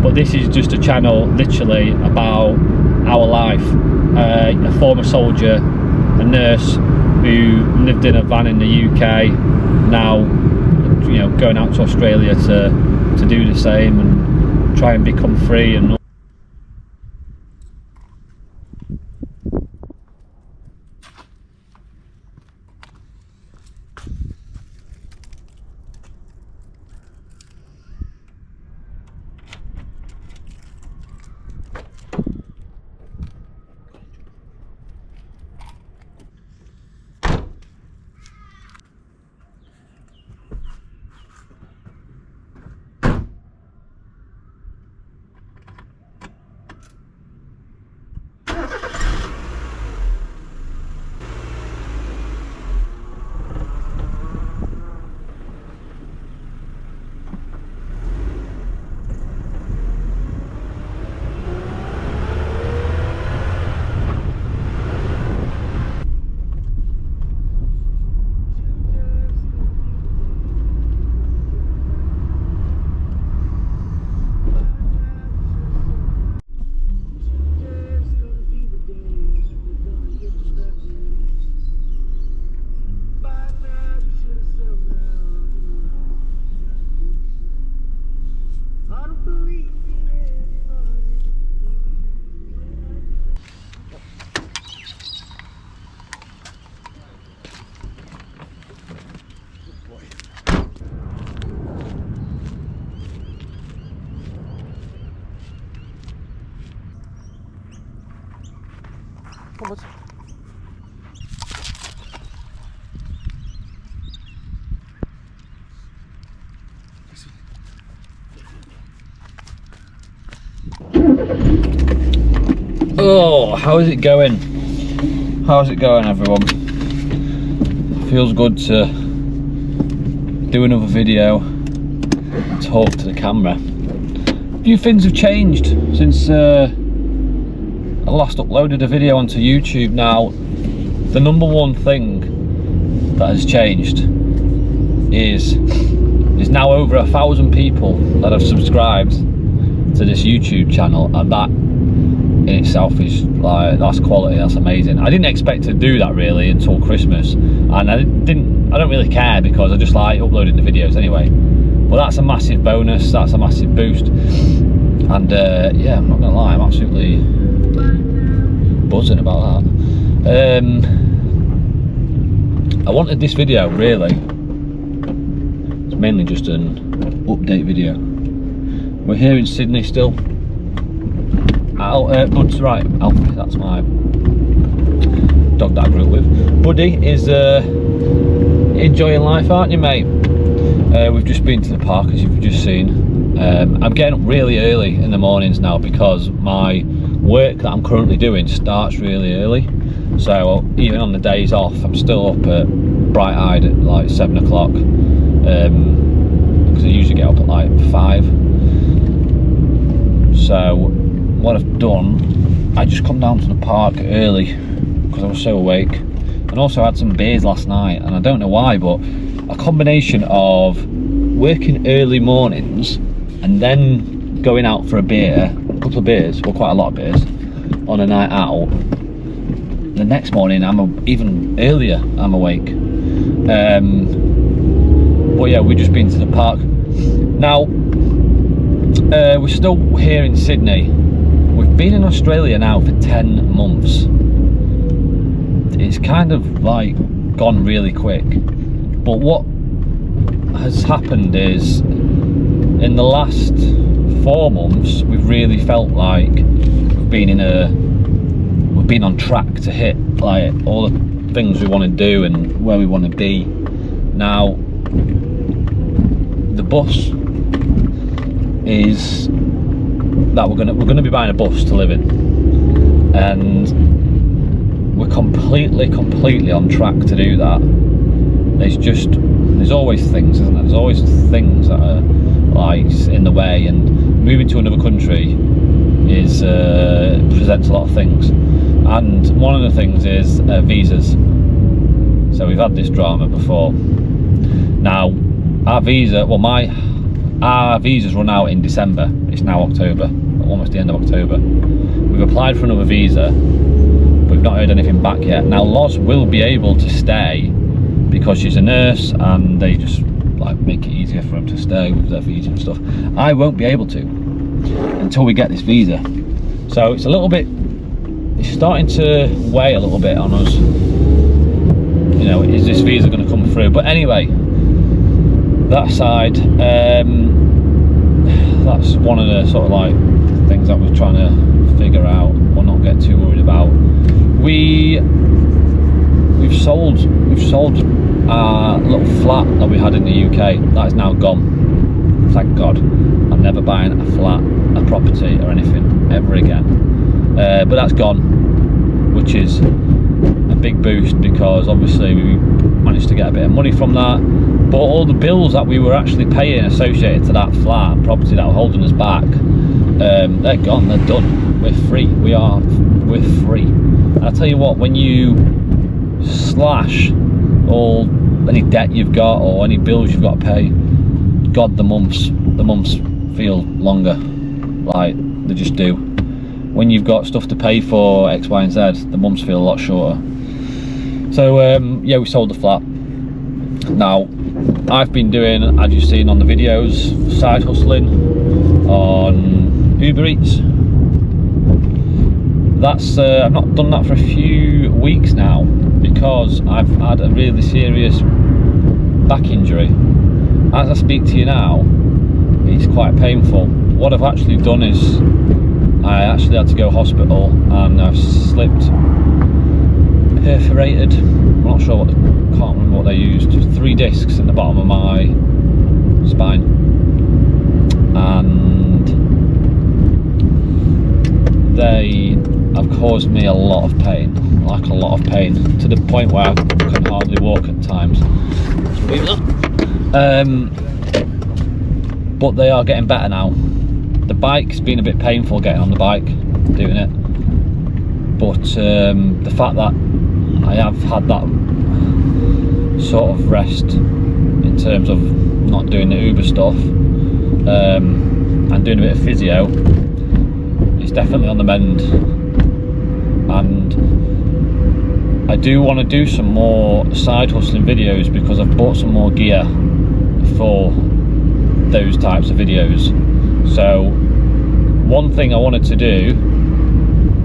but this is just a channel literally about our life. A former soldier, a nurse who lived in a van in the UK, now, you know, going out to Australia to do the same and try and become free. And oh, how is it going? How's it going, everyone? Feels good to do another video, talk to the camera. A few things have changed since I last uploaded a video onto YouTube. Now, the number one thing that has changed is now over 1,000 people that have subscribed to this YouTube channel, and that in itself is like, that's quality, that's amazing. I didn't expect to do that really until Christmas, and I don't really care because I just like uploading the videos anyway. But that's a massive bonus, that's a massive boost, and yeah, I'm not gonna lie, I'm absolutely buzzing about that. I wanted this video really, it's mainly just an update video. We're here in Sydney still. Bud's right, Alfie, that's my dog that I grew up with. Buddy is enjoying life, aren't you, mate? We've just been to the park, as you've just seen. I'm getting up really early in the mornings now because my work that I'm currently doing starts really early. So even on the days off, I'm still up at bright-eyed at like 7 o'clock. Because I usually get up at like 5. So what I've done, I just come down to the park early because I was so awake, and also I had some beers last night, and I don't know why, but a combination of working early mornings and then going out for a beer, a couple of beers, well quite a lot of beers, on a night out, the next morning I'm even earlier, I'm awake. But yeah, we've just been to the park. Now, we're still here in Sydney. We've been in Australia now for 10 months. It's kind of like gone really quick. But what has happened is, in the last 4 months, we've really felt like we've been on track to hit like all the things we want to do and where we want to be. Now, the bus is that we're gonna be buying a bus to live in, and we're completely on track to do that. There's always things, isn't there? There's always things that are like in the way, and moving to another country is presents a lot of things, and one of the things is visas. So we've had this drama before. Now our visa, well, my our visas run out in December. It's now October, almost the end of October. We've applied for another visa, but we've not heard anything back yet. Now Loz will be able to stay because she's a nurse, and they just like make it easier for them to stay with their visa and stuff. I won't be able to until we get this visa. So it's a little bit, it's starting to weigh a little bit on us. You know, is this visa going to come through? But anyway, that aside, that's one of the sort of like things that we're trying to figure out or not get too worried about. We've sold our little flat that we had in the UK. That is now gone. Thank God. I'm never buying a flat, a property or anything ever again. But that's gone, which is a big boost because obviously we managed to get a bit of money from that. But all the bills that we were actually paying associated to that flat property that were holding us back, they're gone, they're done. We're free. We're free. And I'll tell you what, when you slash all any debt you've got or any bills you've got to pay, God, the months feel longer. Like they just do. When you've got stuff to pay for X, Y, and Z, the months feel a lot shorter. So yeah, we sold the flat. Now I've been doing, as you've seen on the videos, side hustling on Uber Eats. That's I've not done that for a few weeks now because I've had a really serious back injury. As I speak to you now, it's quite painful. What I've actually done is I actually had to go to hospital, and I've slipped, perforated, I'm not sure what, can't remember what they used, 3 discs in the bottom of my spine, and they have caused me a lot of pain, like a lot of pain, to the point where I can hardly walk at times. But they are getting better now. The bike's been a bit painful getting on the bike, doing it, but the fact that I have had that sort of rest in terms of not doing the Uber stuff and doing a bit of physio, it's definitely on the mend. And I do want to do some more side hustling videos because I've bought some more gear for those types of videos. So one thing I wanted to do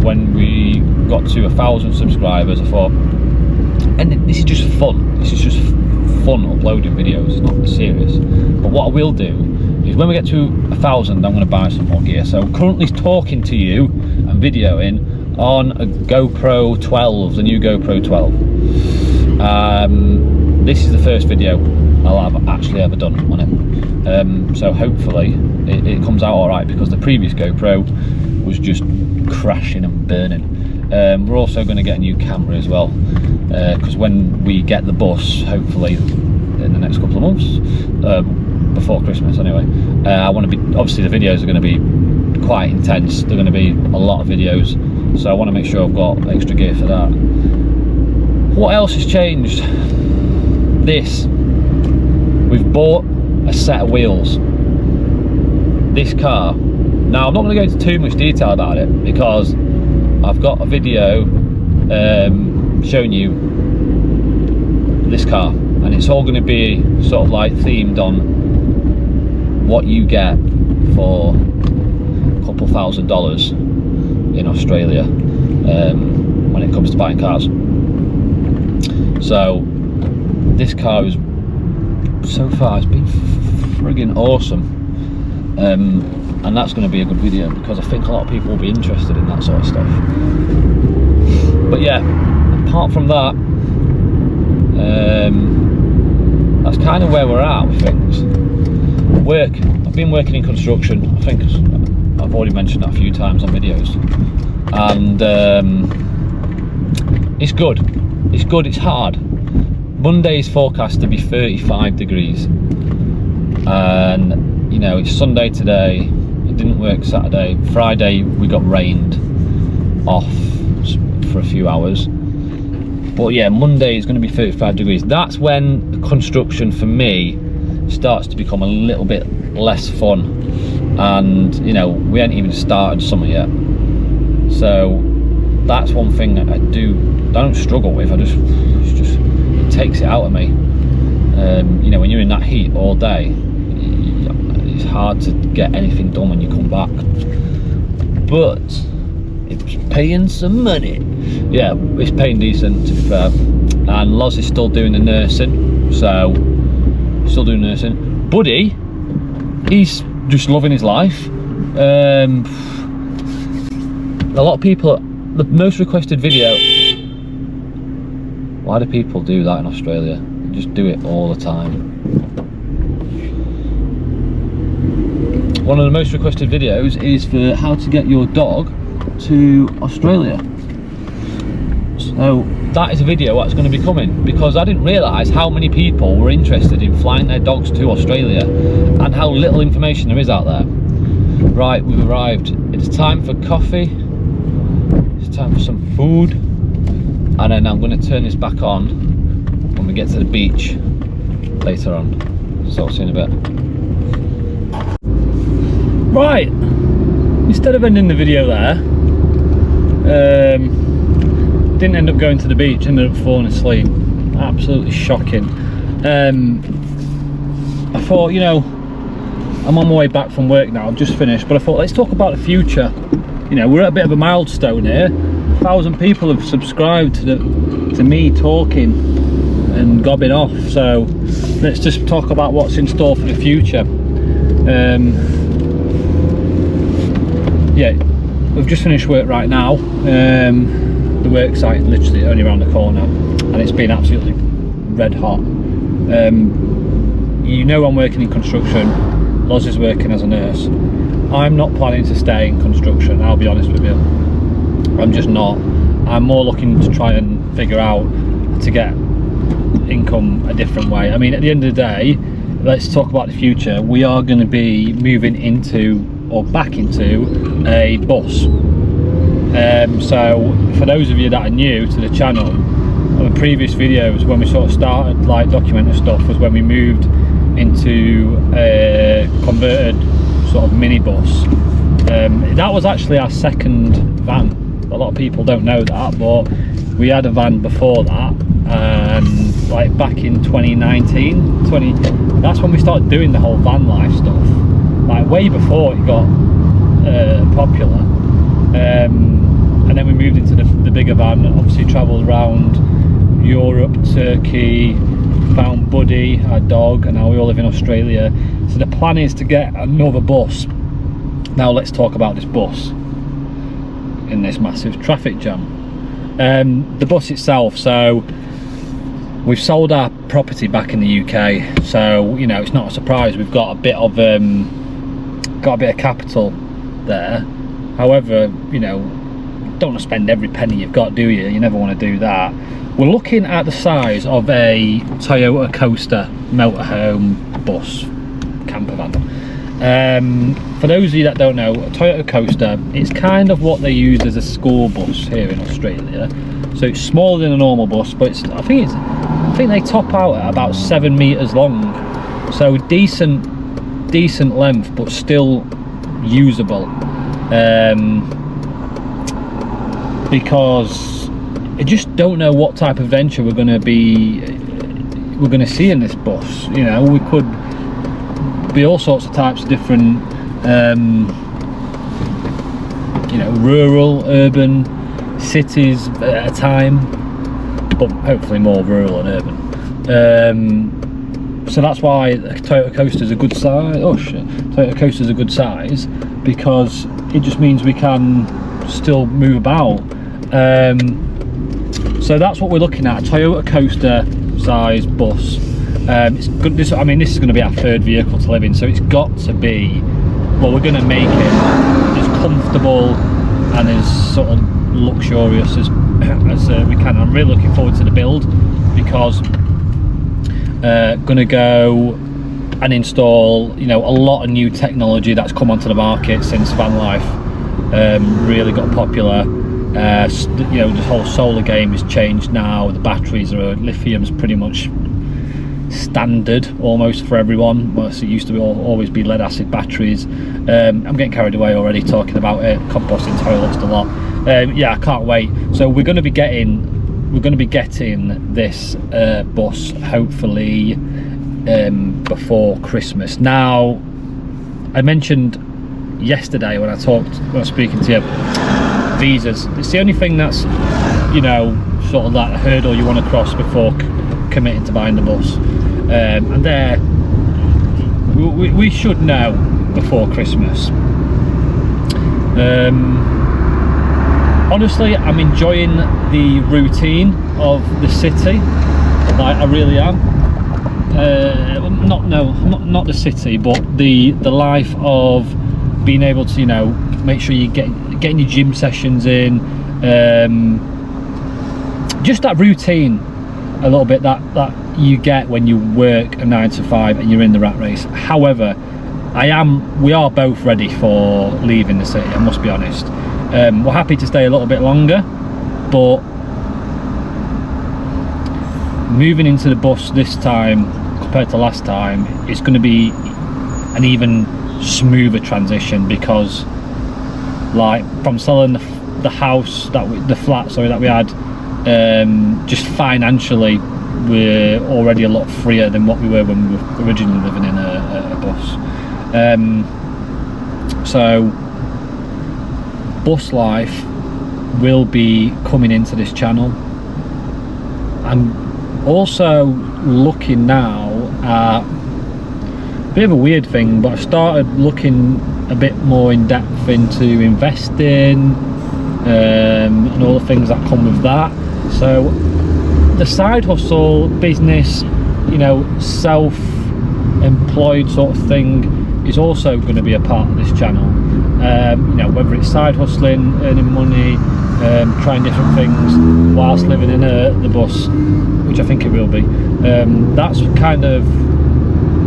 when we got to 1,000 subscribers, I thought, and this is just fun, this is just fun uploading videos, it's not serious, but what I will do is when we get to 1,000 I'm going to buy some more gear. So I'm currently talking to you and videoing on a GoPro 12, the new GoPro 12. This is the first video I'll have actually ever done on it. So hopefully it comes out alright, because the previous GoPro was just crashing and burning. We're also going to get a new camera as well, because when we get the bus, hopefully in the next couple of months, before Christmas anyway, I want to be, obviously the videos are going to be quite intense, they're going to be a lot of videos, so I want to make sure I've got extra gear for that. What else has changed? This, we've bought a set of wheels. This car, now I'm not going to go into too much detail about it because I've got a video showing you this car, and it's all going to be sort of like themed on what you get for a couple $1,000 in Australia when it comes to buying cars. So this car is, so far it's been friggin' awesome, and that's going to be a good video because I think a lot of people will be interested in that sort of stuff. But yeah, apart from that, that's kind of where we're at with things. Work, I've been working in construction, I think I've already mentioned that a few times on videos, and it's good, it's hard. Monday is forecast to be 35 degrees, and you know, it's Sunday today, it didn't work Saturday, Friday we got rained off for a few hours, but yeah, Monday is going to be 35 degrees. That's when the construction for me starts to become a little bit less fun, and you know, we ain't even started summer yet. So that's one thing I don't struggle with. It takes it out of me. You know, when you're in that heat all day, it's hard to get anything done when you come back. But it's paying some money. Yeah, it's paying decent, to be fair. And Loz is still doing the nursing, so still doing nursing. Buddy, he's just loving his life. A lot of people, the most requested video. Why do people do that in Australia? They just do it all the time. One of the most requested videos is for how to get your dog to Australia. So that is a video that's going to be coming, because I didn't realise how many people were interested in flying their dogs to Australia and how little information there is out there. Right, we've arrived. It's time for coffee, it's time for some food, and then I'm going to turn this back on when we get to the beach later on. So I'll see you in a bit. Right, instead of ending the video there, didn't end up going to the beach, ended up falling asleep. Absolutely shocking. I thought, you know, I'm on my way back from work now, I've just finished, but I thought let's talk about the future. You know, we're at a bit of a milestone here. 1,000 people have subscribed to me talking and gobbing off, so let's just talk about what's in store for the future. Yeah, we've just finished work right now. The work site is literally only around the corner, and it's been absolutely red hot. You know, I'm working in construction. Loz is working as a nurse. I'm not planning to stay in construction, I'll be honest with you. I'm just not. I'm more looking to try and figure out to get income a different way. I mean, at the end of the day, let's talk about the future. We are going to be moving into, or back into, a bus. So for those of you that are new to the channel, on the previous videos when we sort of started like documenting stuff was when we moved into a converted sort of minibus. That was actually our second van. A lot of people don't know that, but we had a van before that, and like back in 2019, that's when we started doing the whole van life stuff, like way before it got popular. And then we moved into the bigger van, and obviously travelled around Europe, Turkey, found Buddy, our dog, and now we all live in Australia. So the plan is to get another bus. Now let's talk about this bus in this massive traffic jam. The bus itself, so we've sold our property back in the UK, so you know, it's not a surprise we've got a bit of capital there. However, you know, don't want to spend every penny you've got, do you? You never want to do that. We're looking at the size of a Toyota Coaster motorhome bus camper van. For those of you that don't know, a Toyota Coaster, it's kind of what they use as a school bus here in Australia. So it's smaller than a normal bus, but I think they top out at about 7 meters long. So decent length, but still usable. Because I just don't know what type of adventure we're going to see in this bus. You know, we could be all sorts of types of different, you know, rural, urban, cities at a time, but hopefully more rural and urban. So that's why Toyota Coaster is a good size. Oh shit! Toyota Coaster is a good size because it just means we can still move about. So that's what we're looking at, a Toyota Coaster size bus. It's good. This is going to be our third vehicle to live in, so it's got to be, well, we're going to make it as comfortable and as sort of luxurious as we can. I'm really looking forward to the build because going to go and install, you know, a lot of new technology that's come onto the market since van life really got popular. You know, the whole solar game has changed now. The batteries are lithium's pretty much standard almost for everyone. Well, it used to always be lead acid batteries. I'm getting carried away already talking about it. Composting toilets a lot. Yeah, I can't wait. So we're going to be getting this bus hopefully before Christmas. Now, I mentioned yesterday when I was speaking to you, visas. It's the only thing that's, you know, sort of that hurdle you want to cross before committing to buying the bus. And there, we should know before Christmas. Honestly, I'm enjoying the routine of the city. Like, I really am. Not the city, but the life of being able to, you know, make sure you getting your gym sessions in. Just that routine, a little bit that you get when you work a 9 to 5 and you're in the rat race. However, we are both ready for leaving the city, I must be honest. We're happy to stay a little bit longer, but moving into the bus this time compared to last time is going to be an even smoother transition, because like from selling the house that the flat that we had, just financially we're already a lot freer than what we were when we were originally living in a bus. So bus life will be coming into this channel. I'm also looking now at a bit of a weird thing, but I've started looking a bit more in depth into investing and all the things that come with that. So the side hustle business, you know, self-employed sort of thing is also going to be a part of this channel. You know, whether it's side hustling, earning money, trying different things whilst living in the bus, which I think it will be. That's kind of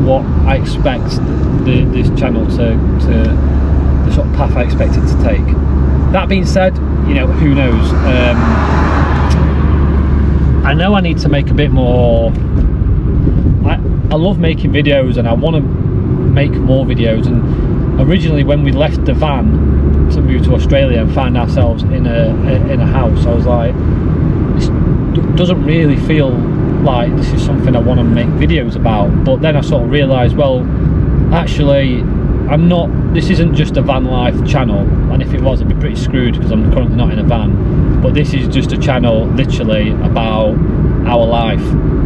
what I expect this channel to the sort of path I expect it to take. That being said, you know, who knows? I know I need to make a bit more. I love making videos and I want to make more videos, and originally when we left the van to move to Australia and find ourselves in a house, I was like, this doesn't really feel like this is something I want to make videos about. But then I sort of realised, well, actually this isn't just a van life channel, and if it was I'd be pretty screwed because I'm currently not in a van. But this is just a channel literally about our life.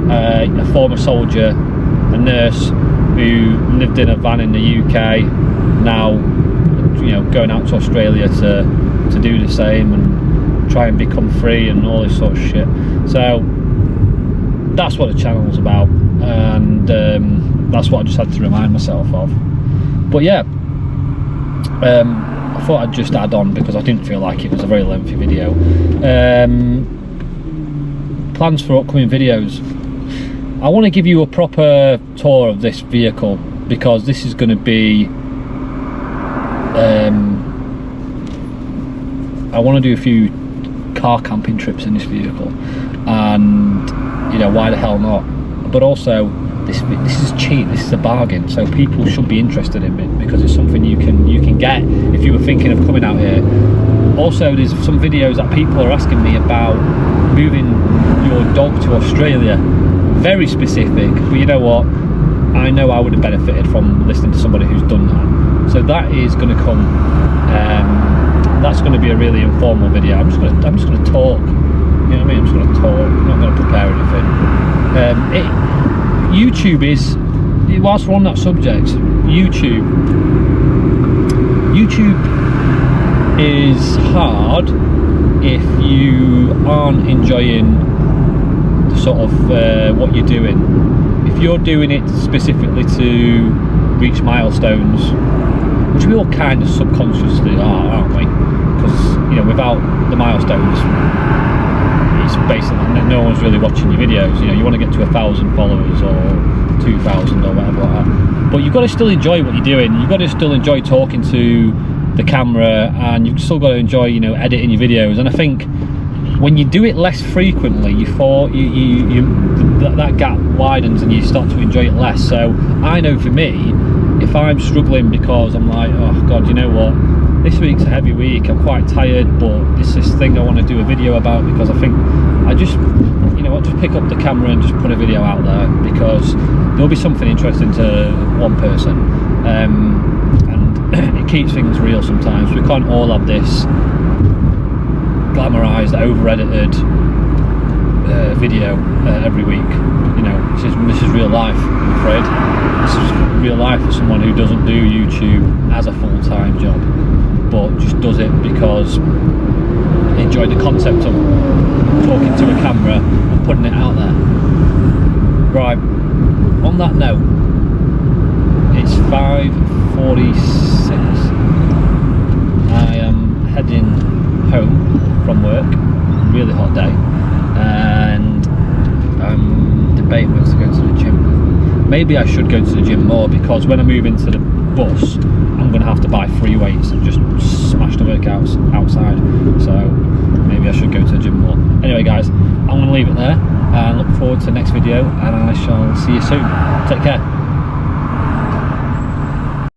A former soldier, a nurse who lived in a van in the UK, now, you know, going out to Australia to do the same and try and become free and all this sort of shit. So that's what the channel's about, and that's what I just had to remind myself of. But yeah, I thought I'd just add on because I didn't feel like it was a very lengthy video. Plans for upcoming videos. I want to give you a proper tour of this vehicle, because this is going to be I want to do a few car camping trips in this vehicle, and you know, why the hell not? But also this is cheap, this is a bargain, so people should be interested in it because it's something you can get if you were thinking of coming out here. Also, there's some videos that people are asking me about moving your dog to Australia. Very specific, but you know what? I know I would have benefited from listening to somebody who's done that. So that is going to come. That's going to be a really informal video. I'm just going to talk. You know what I mean? I'm just going to talk. I'm not going to prepare anything. YouTube is, whilst we're on that subject, YouTube is hard if you aren't enjoying sort of what you're doing. If you're doing it specifically to reach milestones, which we all kind of subconsciously are, aren't we? Because, you know, without the milestones, it's basically no one's really watching your videos. You know, you want to get to 1,000 followers or 2,000 or whatever like that. But you've got to still enjoy what you're doing. You've got to still enjoy talking to the camera, and you've still got to enjoy, you know, editing your videos. And I think when you do it less frequently, that gap widens and you start to enjoy it less. So I know for me, if I'm struggling because I'm like, oh God, you know what, this week's a heavy week, I'm quite tired, but it's this thing I want to do a video about, because I think I just, you know what, just pick up the camera and just put a video out there, because there'll be something interesting to one person, and it keeps things real sometimes. We can't all have this glamorized, over-edited video every week. You know, this is real life, I'm afraid. This is real life for someone who doesn't do YouTube as a full-time job, but just does it because they enjoy the concept of talking to a camera and putting it out there. Right, on that note, it's 5:46. I am heading home from work, really hot day, and I'm debating whether to go to the gym. Maybe I should go to the gym more, because when I move into the bus, I'm going to have to buy free weights and just smash the workouts outside. So maybe I should go to the gym more. Anyway guys, I'm going to leave it there and look forward to the next video, and I shall see you soon. Take care.